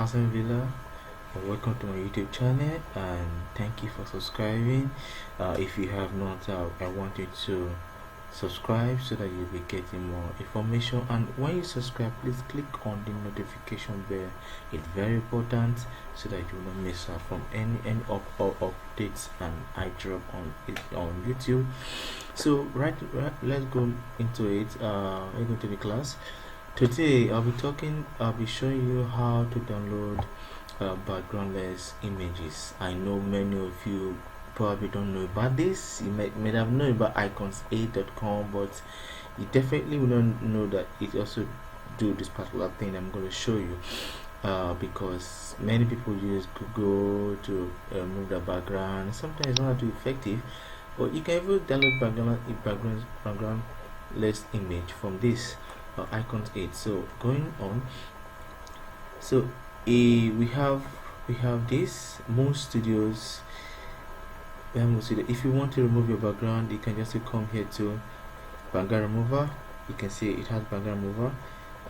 Awesome Villa. Welcome to my YouTube channel and thank you for subscribing. If you have not, I want you to subscribe so that you'll be getting more information. And when you subscribe, please click on the notification bell. It's very important so that you will not miss out from any updates and I drop on YouTube. So let's go into it. Let's go to the class. Today I'll be showing you how to download backgroundless images. I know many of you probably don't know about this. You may have known about icons8.com, but you definitely will not know that it also do this particular thing I'm going to show you, because many people use Google to move the background. Sometimes it's not too effective, but you can even download backgroundless image from this icons 8. So going on, so we have this most studios. If you want to remove your background, you can just come here to background remover. You can see it has background remover.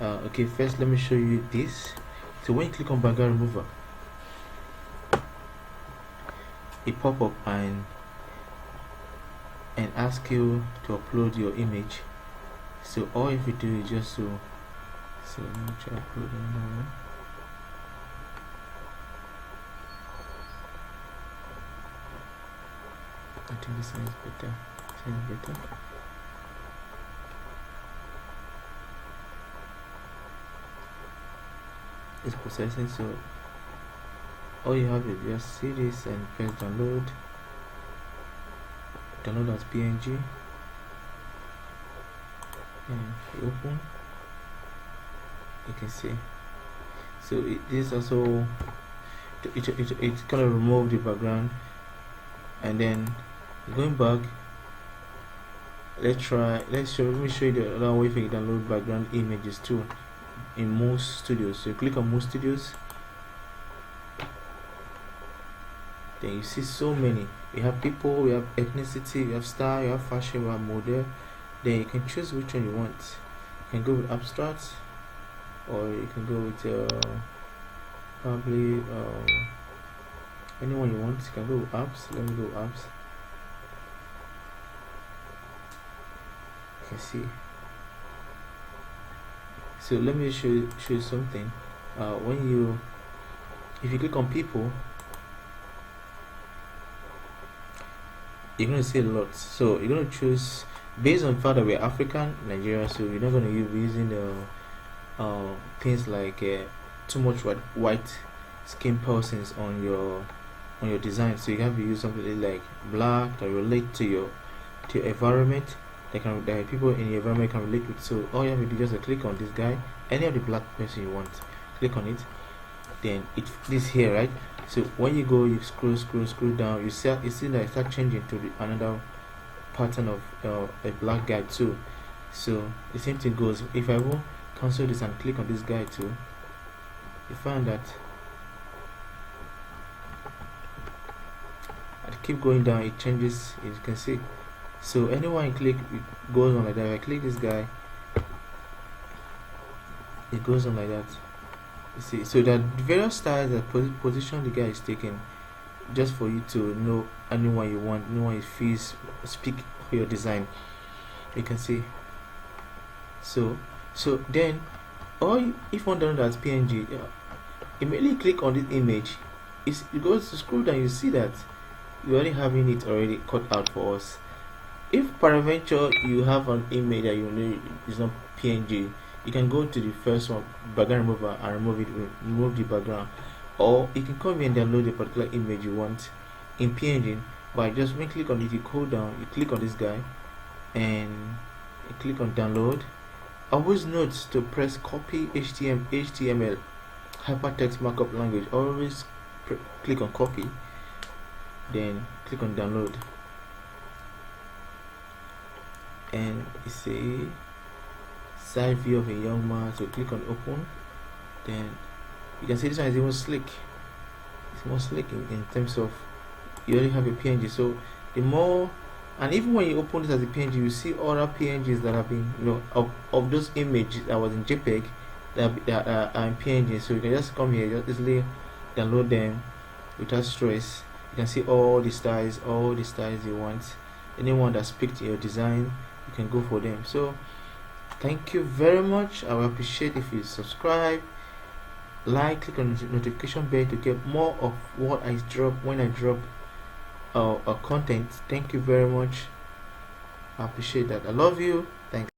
Okay, first let me show you this. So when you click on background remover, it pop up and ask you to upload your image. So all you do is just so let me try uploading now. I think this one is better. It's processing, so all you have is just see this and press download as PNG. And you open, you can see. So this also it's gonna remove the background, and then going back, let me show you the other way you can download background images too in most studios. So you click on most studios, then you see so many. You have people, you have ethnicity, you have style, you have fashion, you have model. Then you can choose which one you want. You can go with abstract, or you can go with probably anyone you want. You can go with apps. Let me go with apps. You can see. So let me show you something. If you click on people, you're going to see a lot. So you're going to choose based on the fact that we're African, Nigeria, so we're not going to be using things like too much white skin persons on your design. So you have to use something like black that relate to your environment, that people in your environment can relate with. So all you have to do is just click on this guy, any of the black person you want, click on it, then this here, right? So when you go, you scroll down, you see that it start changing to another pattern of a black guy too. So the same thing goes. If I will cancel this and click on this guy too, you find that I keep going down, it changes, as you can see. So anyone you click, it goes on like that. If I click this guy, it goes on like that. You see, so that various styles that position the guy is taking, just for you to know anyone you want, anyone you feel speak for your design. You can see. So then, or if one download as PNG, immediately click on this image. You go to scroll down, you see that you already having it already cut out for us. If peradventure you have an image that you know is not PNG, you can go to the first one, background remover, and remove the background. Or you can come here and download the particular image you want in PNG by just when you click on it, you go down, you click on this guy, and you click on download. Always note to press copy HTML hypertext markup language. Always click on copy, then click on download, and you see side view of a young man. So click on open, then you can see this one is even slick. It's more slick in terms of you already have a PNG. So the more, and even when you open this as a PNG, you see other PNGs that have been, of those images that was in JPEG, that are in PNG, so you can just come here, just easily download them without stress. You can see all the styles you want. Anyone that speaks to your design, you can go for them. So thank you very much. I will appreciate if you subscribe, like, click on the notification bell to get more of what I drop when I drop content. Thank you very much. I appreciate that. I love you. Thanks.